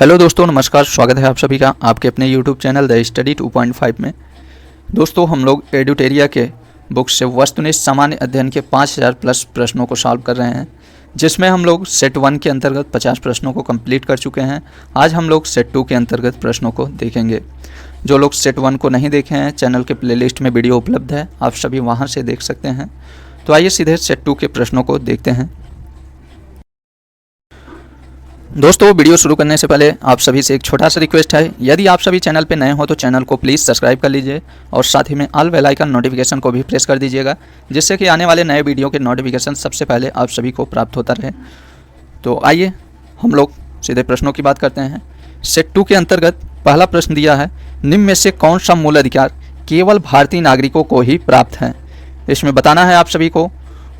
Hello दोस्तों, नमस्कार। स्वागत है आप सभी का आपके अपने यूट्यूब चैनल द स्टडी 2.5 में। दोस्तों, हम लोग एडुटेरिया के बुक से वस्तुनिष्ठ सामान्य अध्ययन के 5000 प्लस प्रश्नों को सॉल्व कर रहे हैं, जिसमें हम लोग सेट 1 के अंतर्गत 50 प्रश्नों को कंप्लीट कर चुके हैं। आज हम लोग सेट 2 के अंतर्गत प्रश्नों को देखेंगे। जो लोग सेट 1 को नहीं देखे हैं, चैनल के प्लेलिस्ट में वीडियो उपलब्ध है, आप सभी वहाँ से देख सकते हैं। तो आइए सीधे सेट 2 के प्रश्नों को देखते हैं। दोस्तों, वीडियो शुरू करने से पहले आप सभी से एक छोटा सा रिक्वेस्ट है, यदि आप सभी चैनल पे नए हो तो चैनल को प्लीज़ सब्सक्राइब कर लीजिए और साथ ही में ऑल बेल आइकन नोटिफिकेशन को भी प्रेस कर दीजिएगा, जिससे कि आने वाले नए वीडियो के नोटिफिकेशन सबसे पहले आप सभी को प्राप्त होता रहे। तो आइए हम लोग सीधे प्रश्नों की बात करते हैं। सेट 2 के अंतर्गत पहला प्रश्न दिया है, निम्न में से कौन सा मूल अधिकार केवल भारतीय नागरिकों को ही प्राप्त है। इसमें बताना है आप सभी को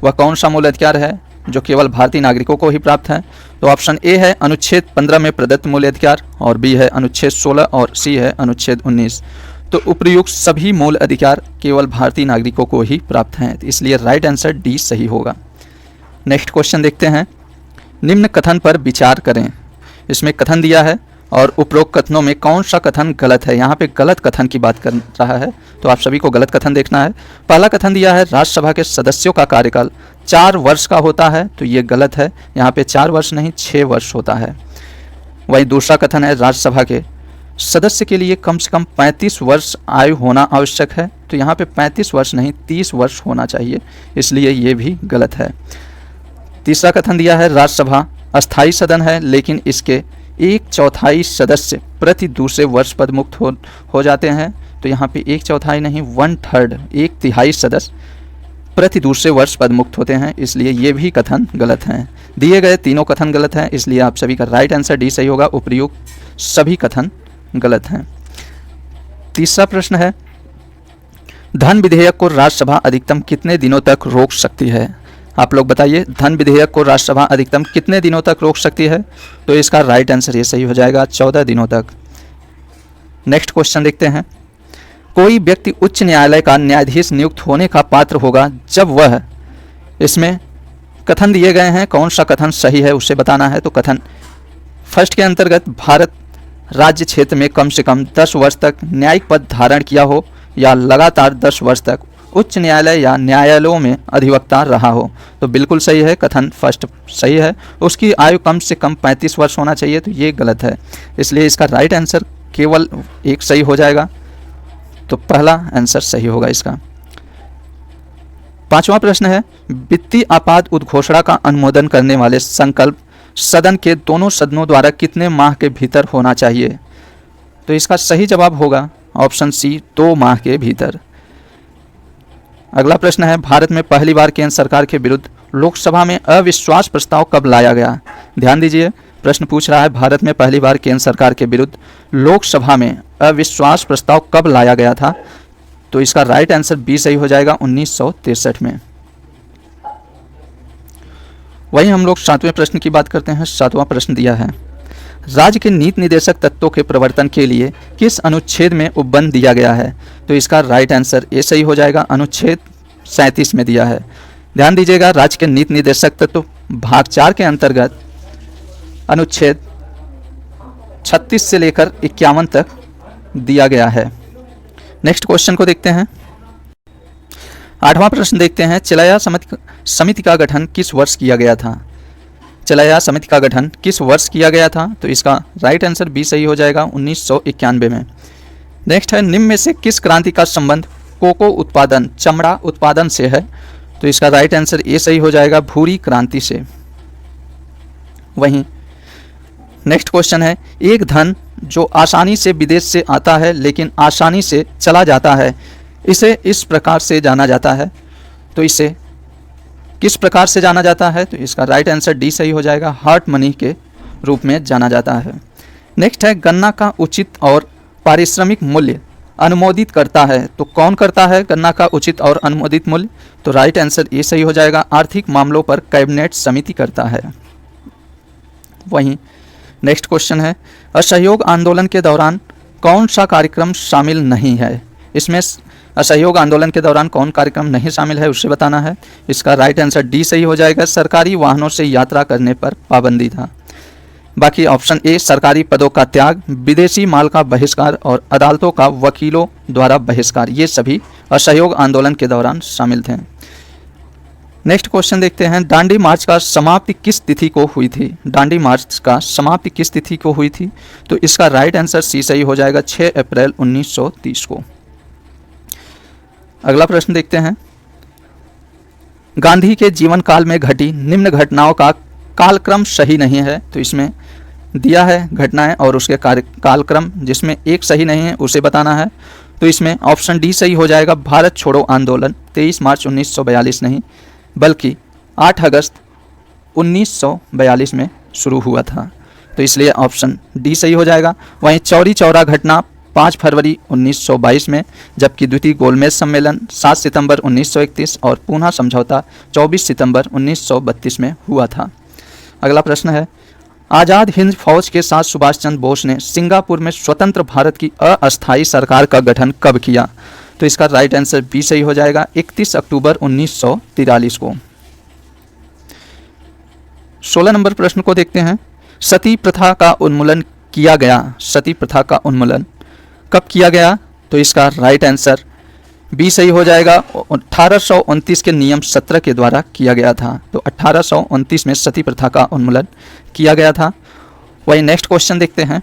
वह कौन सा मूल अधिकार है जो केवल भारतीय नागरिकों को ही प्राप्त है। तो ऑप्शन ए है अनुच्छेद 15 में प्रदत्त मूल अधिकार, और बी है अनुच्छेद 16, और सी है अनुच्छेद 19। तो उपर्युक्त सभी मूल अधिकार केवल भारतीय नागरिकों को ही प्राप्त हैं, इसलिए राइट आंसर डी सही होगा। नेक्स्ट क्वेश्चन देखते हैं, निम्न कथन पर विचार करें। इसमें कथन दिया है और उपरोक्त कथनों में कौन सा कथन गलत है। यहाँ पे गलत कथन की बात कर रहा है, तो आप सभी को गलत कथन देखना है। पहला कथन दिया है राज्यसभा के सदस्यों का कार्यकाल 4 वर्ष का होता है, तो ये गलत है। यहाँ पे 4 वर्ष नहीं 6 वर्ष होता है। वहीं दूसरा कथन है राज्यसभा के सदस्य के लिए कम से कम 35 वर्ष आयु होना आवश्यक है, तो यहाँ पे 35 वर्ष नहीं 30 वर्ष होना चाहिए, इसलिए ये भी गलत है। तीसरा कथन दिया है राज्यसभा अस्थायी सदन है, लेकिन इसके 1/4 सदस्य प्रति दूसरे वर्ष पदमुक्त हो जाते हैं, तो यहाँ पे 1/4 नहीं 1/3 1/3 सदस्य प्रति दूसरे वर्ष पदमुक्त होते हैं, इसलिए ये भी कथन गलत हैं। दिए गए तीनों कथन गलत हैं, इसलिए आप सभी का राइट आंसर डी सही होगा। उपर्युक्त सभी कथन गलत हैं। तीसरा प्रश्न है, धन विधेयक को राज्यसभा अधिकतम कितने दिनों तक रोक सकती है। आप लोग बताइए, धन विधेयक को राज्यसभा अधिकतम कितने दिनों तक रोक सकती है। तो इसका राइट आंसर ये सही हो जाएगा, 14 दिनों तक। नेक्स्ट क्वेश्चन देखते हैं, कोई व्यक्ति उच्च न्यायालय का न्यायाधीश नियुक्त होने का पात्र होगा जब वह, इसमें कथन दिए गए हैं, कौन सा कथन सही है उसे बताना है। तो कथन फर्स्ट के अंतर्गत भारत राज्य क्षेत्र में कम से कम 10 वर्ष तक न्यायिक पद धारण किया हो या लगातार 10 वर्ष तक उच्च न्यायालय या न्यायालयों में अधिवक्ता रहा हो, तो बिल्कुल सही है, कथन फर्स्ट सही है। उसकी आयु कम से कम 35 वर्ष होना चाहिए, तो ये गलत है, इसलिए इसका राइट आंसर केवल एक सही हो जाएगा, तो पहला आंसर सही होगा इसका। पांचवा प्रश्न है, वित्तीय आपात उद्घोषणा का अनुमोदन करने वाले संकल्प सदन के दोनों सदनों द्वारा कितने माह के भीतर होना चाहिए। तो इसका सही जवाब होगा ऑप्शन सी, 2 माह के भीतर। अगला प्रश्न है, भारत में पहली बार केंद्र सरकार के विरुद्ध लोकसभा में अविश्वास प्रस्ताव कब लाया गया। ध्यान दीजिए, प्रश्न पूछ रहा है भारत में पहली बार केंद्र सरकार के विरुद्ध लोकसभा में अविश्वास प्रस्ताव कब लाया गया था। तो इसका राइट आंसर बी सही हो जाएगा, 1963 में। वहीं हम लोग 7वें प्रश्न की बात करते हैं। 7वां प्रश्न दिया है, राज्य के नीति निर्देशक तत्वों के प्रवर्तन के लिए किस अनुच्छेद में उपबंध दिया गया है। तो इसका राइट आंसर ए सही हो जाएगा, अनुच्छेद 37 में दिया है। ध्यान दीजिएगा, राज्य के नीति निर्देशक तत्व भाग 4 के अंतर्गत अनुच्छेद 36 से लेकर 51 तक दिया गया है। नेक्स्ट क्वेश्चन को देखते हैं। 8वां प्रश्न देखते हैं, चलाया समिति का गठन किस वर्ष किया गया था। चलाया समिति का गठन किस वर्ष किया गया था। तो इसका राइट आंसर बी सही हो जाएगा, 1991 में। नेक्स्ट है, निम्न में से किस क्रांति का संबंध कोको उत्पादन चमड़ा उत्पादन से है। तो इसका राइट आंसर ए सही हो जाएगा, भूरी क्रांति से। वहीं नेक्स्ट क्वेश्चन है, एक धन जो आसानी से विदेश से आता है लेकिन आसानी से चला जाता है, इसे इस प्रकार से जाना जाता है। तो इसे किस प्रकार से जाना जाता है। तो इसका राइट आंसर डी सही हो जाएगा, हार्ड मनी के रूप में जाना जाता है। नेक्स्ट है, गन्ना का उचित और पारिश्रमिक मूल्य अनुमोदित करता है। तो कौन करता है गन्ना का उचित और अनुमोदित मूल्य। तो राइट आंसर ए सही हो जाएगा, आर्थिक मामलों पर कैबिनेट समिति करता है। वहीं नेक्स्ट क्वेश्चन है, असहयोग आंदोलन के दौरान कौन सा कार्यक्रम शामिल नहीं है। इसमें असहयोग आंदोलन के दौरान कौन कार्यक्रम नहीं शामिल है उसे बताना है। इसका राइट आंसर डी सही हो जाएगा, सरकारी वाहनों से यात्रा करने पर पाबंदी था। बाकी ऑप्शन ए सरकारी पदों का त्याग, विदेशी माल का बहिष्कार और अदालतों का वकीलों द्वारा बहिष्कार, ये सभी असहयोग आंदोलन के दौरान शामिल थे। नेक्स्ट क्वेश्चन देखते हैं, दांडी मार्च का समाप्ति किस तिथि को हुई थी? दांडी मार्च का समाप्ति किस तिथि को हुई थी? तो इसका राइट आंसर सी सही हो जाएगा, 6 अप्रैल 1930 को। अगला प्रश्न देखते हैं, गांधी के जीवन काल में घटी निम्न घटनाओं का कालक्रम सही नहीं है। तो इसमें दिया है घटनाएं और उसके कालक्रम, जिसमें एक सही नहीं है उसे बताना है। तो इसमें ऑप्शन डी सही हो जाएगा, भारत छोड़ो आंदोलन 23 मार्च 1942 नहीं बल्कि 8 अगस्त 1942 में शुरू हुआ था। तो इसलिए ऑप्शन डी सही हो जाएगा। वहीं चौरी चौरा घटना 5 फरवरी 1922 में, जबकि द्वितीय गोलमेज सम्मेलन 7 सितंबर 1931 और पूना समझौता 24 सितंबर 1932 में हुआ था। अगला प्रश्न है, आज़ाद हिंद फौज के साथ सुभाष चंद्र बोस ने सिंगापुर में स्वतंत्र भारत की अस्थायी सरकार का गठन कब किया? तो इसका राइट आंसर बी सही हो जाएगा, 31 अक्टूबर 1943 को। 16 नंबर प्रश्न को देखते हैं, सती प्रथा का उन्मूलन किया गया। सती प्रथा का उन्मूलन कब किया गया? तो इसका राइट आंसर बी सही हो जाएगा, 1829 के नियम 17 के द्वारा किया गया था। तो 1829 में सती प्रथा का उन्मूलन किया गया था। वही नेक्स्ट क्वेश्चन देखते हैं,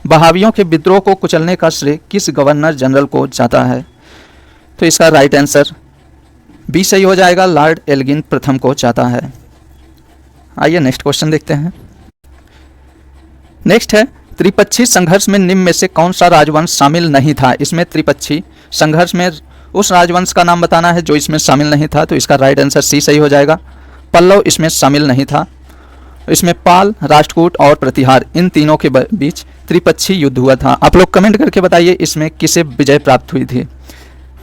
बहावियों के विद्रोह को कुचलने का श्रेय किस गवर्नर जनरल को जाता है? तो इसका राइट आंसर बी सही हो जाएगा, लॉर्ड एल्गिन प्रथम को जाता है। आइए नेक्स्ट क्वेश्चन देखते हैं। नेक्स्ट है, त्रिपक्षी संघर्ष में निम्न में से कौन सा राजवंश शामिल नहीं था? इसमें त्रिपक्षी संघर्ष में उस राजवंश का नाम बताना है जो इसमें शामिल नहीं था। तो इसका राइट आंसर सी सही हो जाएगा, पल्लव इसमें शामिल नहीं था। इसमें पाल, राष्ट्रकूट और प्रतिहार, इन तीनों के बीच त्रिपक्षी युद्ध हुआ था। आप लोग कमेंट करके बताइए इसमें किसे विजय प्राप्त हुई थी।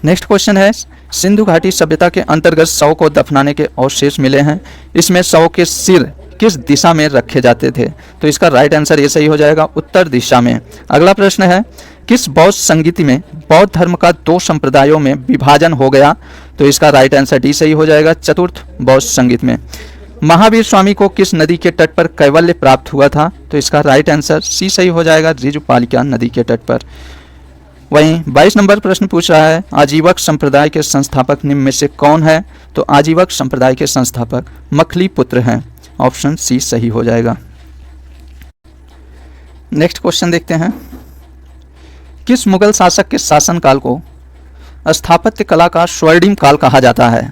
नेक्स्ट क्वेश्चन है, सिंधु घाटी सभ्यता के अंतर्गत शव को दफनाने के अवशेष मिले हैं। इसमें शव के सिर किस दिशा में रखे जाते थे? तो इसका राइट आंसर ये सही हो जाएगा, उत्तर दिशा में। अगला प्रश्न है, किस बौद्ध संगीति में बौद्ध धर्म का 2 संप्रदायों में विभाजन हो गया? तो इसका राइट आंसर डी सही हो जाएगा, चतुर्थ बौद्ध संगीत में। महावीर स्वामी को किस नदी के तट पर कैवल्य प्राप्त हुआ था? तो इसका राइट आंसर सी सही हो जाएगा, ऋजुपालिका नदी के तट पर। वहीं 22 नंबर प्रश्न पूछ रहा है, आजीवक संप्रदाय के संस्थापक निम्न में से कौन है? तो आजीवक संप्रदाय के संस्थापक मखली पुत्र हैं। ऑप्शन सी सही हो जाएगा। नेक्स्ट क्वेश्चन देखते हैं, किस मुगल शासक के शासनकाल को स्थापत्य कला का स्वर्णिम काल कहा जाता है?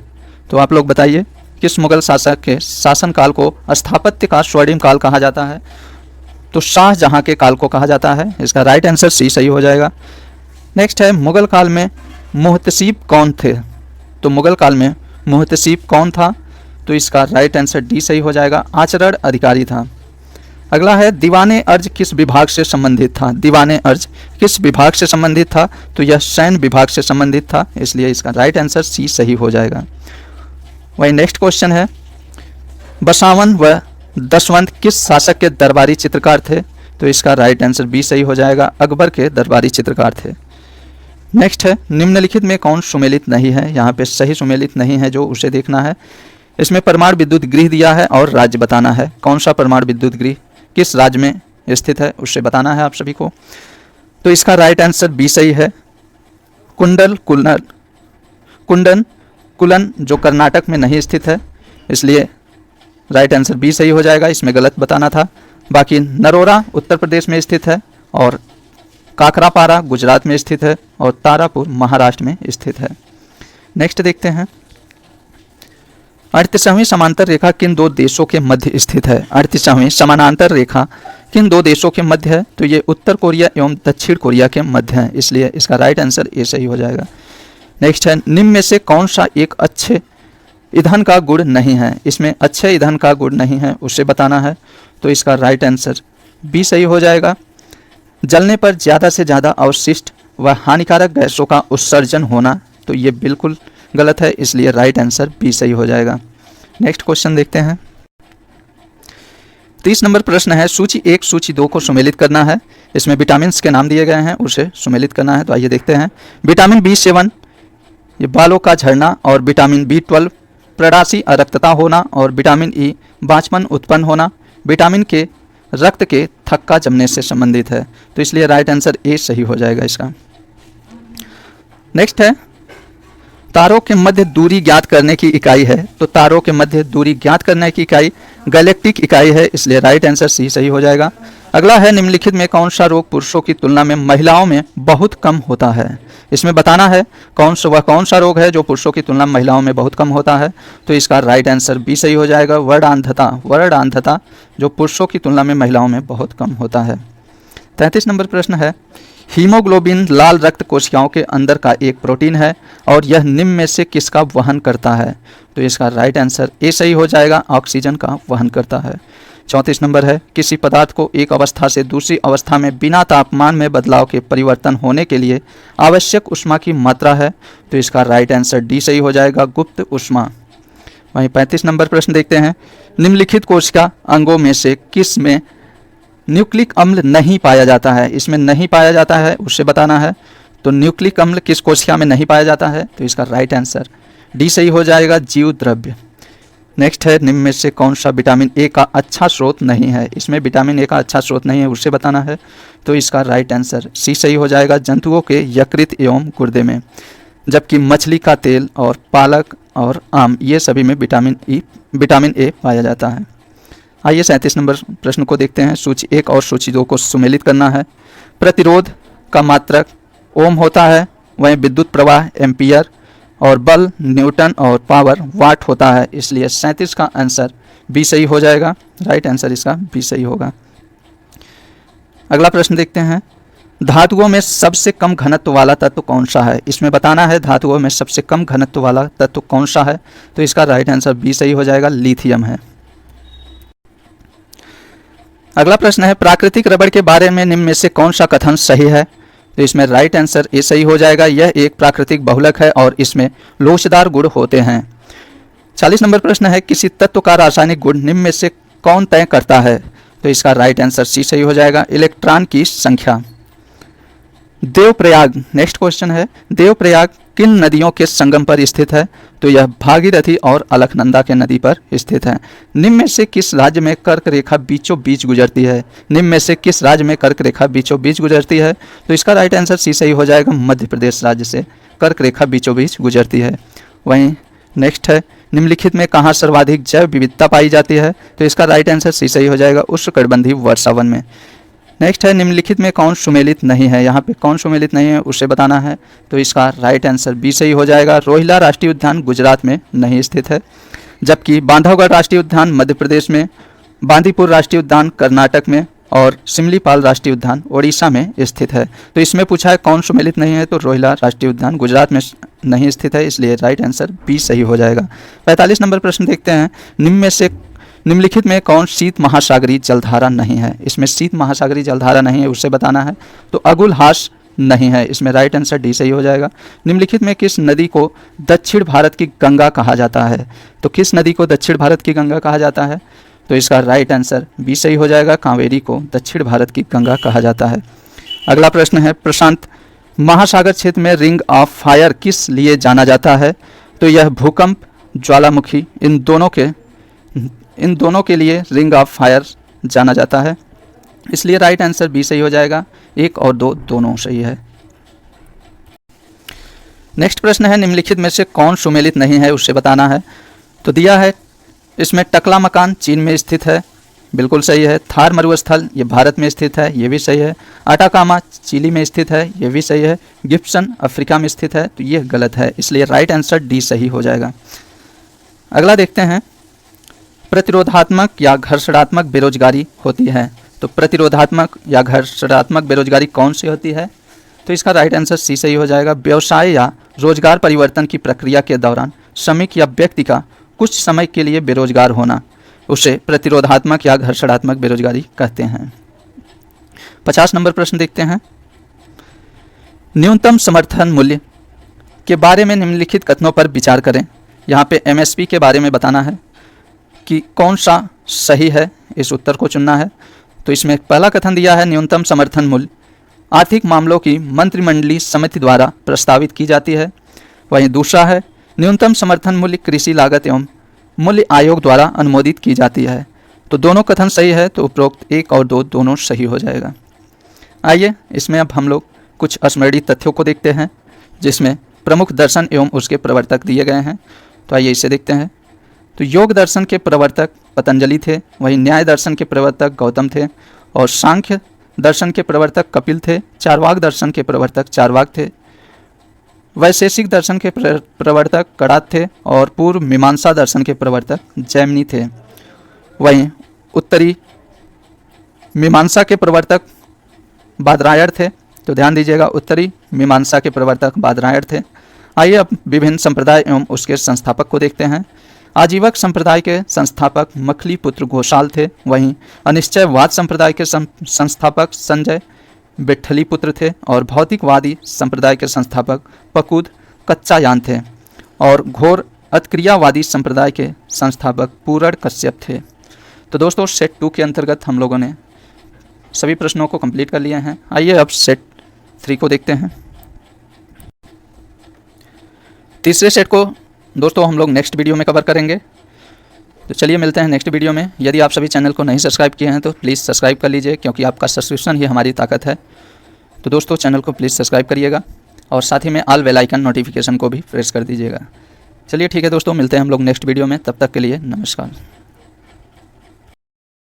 तो आप लोग बताइए, किस मुगल शासक के शासनकाल को स्थापत्य का स्वर्णिम काल कहा जाता है? तो शाहजहां के काल को कहा जाता है। इसका राइट आंसर सी सही हो जाएगा। नेक्स्ट है, मुगल काल में मुहतसिब कौन थे? तो मुगल काल में मुहतसिब कौन था? तो इसका राइट आंसर डी सही हो जाएगा, आचरण अधिकारी था। अगला है, दीवाने अर्ज किस विभाग से संबंधित था? दीवाने अर्ज किस विभाग से संबंधित था? तो यह सैन्य विभाग से संबंधित था, इसलिए इसका राइट आंसर सी सही हो जाएगा। वही नेक्स्ट क्वेश्चन है, बसावन व दशवंत किस शासक के दरबारी चित्रकार थे? तो इसका राइट आंसर बी सही हो जाएगा, अकबर के दरबारी चित्रकार थे। नेक्स्ट है, निम्नलिखित में कौन सुमेलित नहीं है? यहाँ पे सही सुमेलित नहीं है जो उसे देखना है। इसमें परमाणु विद्युत गृह दिया है और राज्य बताना है। कौन सा परमाणु विद्युत गृह किस राज्य में स्थित है उसे बताना है आप सभी को। तो इसका राइट आंसर बी सही है, कुलन जो कर्नाटक में नहीं स्थित है, इसलिए राइट आंसर बी सही हो जाएगा। इसमें गलत बताना था। बाकी नरोरा उत्तर प्रदेश में स्थित है और काकरापारा गुजरात में स्थित है और तारापुर महाराष्ट्र में स्थित है। नेक्स्ट देखते हैं, 38वीं समांतर रेखा किन 2 देशों के मध्य स्थित है? 38वीं समानांतर रेखा किन 2 देशों के मध्य है? तो ये उत्तर कोरिया एवं दक्षिण कोरिया के मध्य है, इसलिए इसका राइट आंसर ए सही हो जाएगा। नेक्स्ट है, निम्न में से कौन सा एक अच्छे ईंधन का गुण नहीं है? इसमें अच्छे ईंधन का गुण नहीं है उसे बताना है। तो इसका राइट आंसर बी सही हो जाएगा, जलने पर ज़्यादा से ज़्यादा अवशिष्ट व हानिकारक गैसों का उत्सर्जन होना। तो ये बिल्कुल गलत है, इसलिए राइट आंसर बी सही हो जाएगा। नेक्स्ट क्वेश्चन देखते हैं, 30 नंबर प्रश्न है, सूची 1 सूची 2 को सुमेलित करना है। इसमें विटामिन के नाम दिए गए हैं, उसे सुमेलित करना है। तो आइए देखते हैं, विटामिन B7 ये बालों का झड़ना और विटामिन B12 प्रवासी अरक्तता होना और विटामिन ई बांझपन उत्पन्न होना विटामिन के रक्त के थक्का जमने से संबंधित है। तो इसलिए राइट आंसर ए सही हो जाएगा इसका। नेक्स्ट है तारों के मध्य दूरी ज्ञात करने की इकाई है। तो तारों के मध्य दूरी ज्ञात करने की इकाई गैलेक्टिक इकाई है, इसलिए राइट आंसर सी सही हो जाएगा। अगला है निम्नलिखित में कौन सा रोग पुरुषों की तुलना में महिलाओं में बहुत कम होता है। इसमें बताना है कौन सा रोग है जो पुरुषों की तुलना में महिलाओं में बहुत कम होता है। तो इसका राइट आंसर बी सही हो जाएगा। वर्णांधता जो पुरुषों की तुलना में महिलाओं में बहुत कम होता है। 33 नंबर प्रश्न है हीमोग्लोबिन लाल रक्त कोशिकाओं के अंदर का एक प्रोटीन है और यह निम्न में से किसका वहन करता है। तो इसका राइट आंसर ए सही हो जाएगा, ऑक्सीजन का वहन करता है। 34 नंबर है किसी पदार्थ को एक अवस्था से दूसरी अवस्था में बिना तापमान में बदलाव के परिवर्तन होने के लिए आवश्यक ऊष्मा की मात्रा है। तो इसका राइट आंसर डी सही हो जाएगा, गुप्त ऊष्मा। वहीं 35 नंबर प्रश्न देखते हैं निम्नलिखित कोशिका अंगों में से किस में न्यूक्लिक अम्ल नहीं पाया जाता है। इसमें नहीं पाया जाता है उससे बताना है। तो न्यूक्लिक अम्ल किस कोशिका में नहीं पाया जाता है। तो इसका राइट आंसर डी सही हो जाएगा, जीव द्रव्य। नेक्स्ट है निम्न में से कौन सा विटामिन ए का अच्छा स्रोत नहीं है। इसमें विटामिन ए का अच्छा स्रोत नहीं है उससे बताना है। तो इसका राइट आंसर सी सही हो जाएगा, जंतुओं के यकृत एवं गुर्दे में, जबकि मछली का तेल और पालक और आम ये सभी में विटामिन ए पाया जाता है। आइए 37 नंबर प्रश्न को देखते हैं। सूची 1 और सूची 2 को सुमेलित करना है। प्रतिरोध का मात्रक ओम होता है, वहीं विद्युत प्रवाह एम्पियर और बल न्यूटन और पावर वाट होता है, इसलिए 37 का आंसर बी सही हो जाएगा। राइट आंसर इसका बी सही होगा। अगला प्रश्न देखते हैं धातुओं में सबसे कम घनत्व वाला तत्व कौन सा है। इसमें बताना है धातुओं में सबसे कम घनत्व वाला तत्व कौन सा है। तो इसका राइट आंसर बी सही हो जाएगा, लिथियम है। अगला प्रश्न है प्राकृतिक रबड़ के बारे में निम्न में से कौन सा कथन सही है। तो इसमें राइट आंसर ए सही हो जाएगा, यह एक प्राकृतिक बहुलक है और इसमें लोचदार गुण होते हैं। 40 नंबर प्रश्न है किसी तत्व का रासायनिक गुण निम्न में से कौन तय करता है। तो इसका राइट आंसर सी सही हो जाएगा, इलेक्ट्रॉन की संख्या। देवप्रयाग नेक्स्ट क्वेश्चन है देवप्रयाग किन नदियों के संगम पर स्थित है। तो यह भागीरथी और अलकनंदा के नदी पर स्थित है। निम्न में से किस राज्य में कर्क रेखा बीचों बीच गुजरती है। निम्न में से किस राज्य में कर्क रेखा बीचों बीच गुजरती है। तो इसका राइट आंसर सी सही हो जाएगा, मध्य प्रदेश राज्य से कर्क रेखा बीचों बीच गुजरती है। वहीं नेक्स्ट है निम्नलिखित में कहाँ सर्वाधिक जैव विविधता पाई जाती है। तो इसका राइट आंसर सी सही हो जाएगा, उष्णकटिबंधीय वर्षावन में। नेक्स्ट है निम्नलिखित में कौन सुमेलित नहीं है। यहाँ पे कौन सुमेलित नहीं है उसे बताना है। तो इसका राइट आंसर बी सही हो जाएगा, रोहिला राष्ट्रीय उद्यान गुजरात में नहीं स्थित है, जबकि बांधवगढ़ राष्ट्रीय उद्यान मध्य प्रदेश में, बांदीपुर राष्ट्रीय उद्यान कर्नाटक में और सिमलीपाल राष्ट्रीय उद्यान ओडिशा में स्थित है। तो इसमें पूछा है कौन सुमेलित नहीं है, तो रोहिला राष्ट्रीय उद्यान गुजरात में नहीं स्थित है, इसलिए राइट आंसर बी सही हो जाएगा। 45 नंबर प्रश्न देखते हैं निम्न में से निम्नलिखित में कौन शीत महासागरीय जलधारा नहीं है। इसमें शीत महासागरीय जलधारा नहीं है उससे बताना है। तो अगुलहास नहीं है, इसमें राइट आंसर डी सही हो जाएगा। निम्नलिखित में किस नदी को दक्षिण भारत की गंगा कहा जाता है। तो किस नदी को दक्षिण भारत की गंगा कहा जाता है। तो इसका राइट आंसर बी सही हो जाएगा, कावेरी को दक्षिण भारत की गंगा कहा जाता है। अगला प्रश्न है प्रशांत महासागर क्षेत्र में रिंग ऑफ फायर किस लिए जाना जाता है। तो यह भूकंप ज्वालामुखी इन दोनों के लिए रिंग ऑफ फायर जाना जाता है, इसलिए राइट आंसर बी सही हो जाएगा। 1 और 2 दोनों सही है। नेक्स्ट प्रश्न है निम्नलिखित में से कौन सुमेलित नहीं है उससे बताना है। तो दिया है इसमें टकला मकान चीन में स्थित है, बिल्कुल सही है। थार मरुस्थल ये भारत में स्थित है, ये भी सही है। अटाकामा चिली में स्थित है, ये भी सही है। गिब्सन अफ्रीका में स्थित है, तो ये गलत है, इसलिए राइट आंसर डी सही हो जाएगा। अगला देखते हैं प्रतिरोधात्मक या घर्षणात्मक बेरोजगारी होती है। तो प्रतिरोधात्मक या घर्षणात्मक बेरोजगारी कौन सी होती है। तो इसका राइट आंसर सी सही हो जाएगा। व्यवसाय या रोजगार परिवर्तन की प्रक्रिया के दौरान श्रमिक या व्यक्ति का कुछ समय के लिए बेरोजगार होना, उसे प्रतिरोधात्मक या घर्षणात्मक बेरोजगारी कहते हैं। 50 नंबर प्रश्न देखते हैं न्यूनतम समर्थन मूल्य के बारे में निम्नलिखित कथनों पर विचार करें। यहाँ पे एमएसपी के बारे में बताना है कि कौन सा सही है, इस उत्तर को चुनना है। तो इसमें पहला कथन दिया है न्यूनतम समर्थन मूल्य आर्थिक मामलों की मंत्रिमंडलीय समिति द्वारा प्रस्तावित की जाती है। वहीं दूसरा है न्यूनतम समर्थन मूल्य कृषि लागत एवं मूल्य आयोग द्वारा अनुमोदित की जाती है। तो दोनों कथन सही है, तो उपरोक्त 1 और 2 दोनों सही हो जाएगा। आइए इसमें अब हम लोग कुछ स्मरणीय तथ्यों को देखते हैं, जिसमें प्रमुख दर्शन एवं उसके प्रवर्तक दिए गए हैं। तो आइए इसे देखते हैं। तो योग दर्शन के प्रवर्तक पतंजलि थे, वहीं न्याय दर्शन के प्रवर्तक गौतम थे, और सांख्य दर्शन के प्रवर्तक कपिल थे, चारवाक दर्शन के प्रवर्तक चारवाक थे, वैशेषिक दर्शन के प्रवर्तक कणाद थे, और पूर्व मीमांसा दर्शन के प्रवर्तक जैमिनी थे। वहीं उत्तरी मीमांसा के प्रवर्तक बादरायण थे। तो ध्यान दीजिएगा, उत्तरी मीमांसा के प्रवर्तक बादरायण थे। आइए अब विभिन्न संप्रदाय एवं उसके संस्थापक को देखते हैं। आजीवक संप्रदाय के संस्थापक मखली पुत्र घोषाल थे, वहीं अनिश्चयवाद संप्रदाय के संस्थापक संजय विट्ठली पुत्र थे, और भौतिकवादी संप्रदाय के संस्थापक पकुद कच्चायान थे, और घोर अतक्रियावादी संप्रदाय के संस्थापक पूरण कश्यप थे। तो दोस्तों सेट 2 के अंतर्गत हम लोगों ने सभी प्रश्नों को कंप्लीट कर लिए हैं। आइए अब सेट 3 को देखते हैं। तीसरे सेट को दोस्तों हम लोग नेक्स्ट वीडियो में कवर करेंगे। तो चलिए मिलते हैं नेक्स्ट वीडियो में। यदि आप सभी चैनल को नहीं सब्सक्राइब किए हैं तो प्लीज़ सब्सक्राइब कर लीजिए, क्योंकि आपका सब्सक्रिप्शन ही हमारी ताकत है। तो दोस्तों चैनल को प्लीज़ सब्सक्राइब करिएगा, और साथ ही में ऑल बेल आइकन नोटिफिकेशन को भी प्रेस कर दीजिएगा। चलिए ठीक है दोस्तों, मिलते हैं हम लोग नेक्स्ट वीडियो में। तब तक के लिए नमस्कार।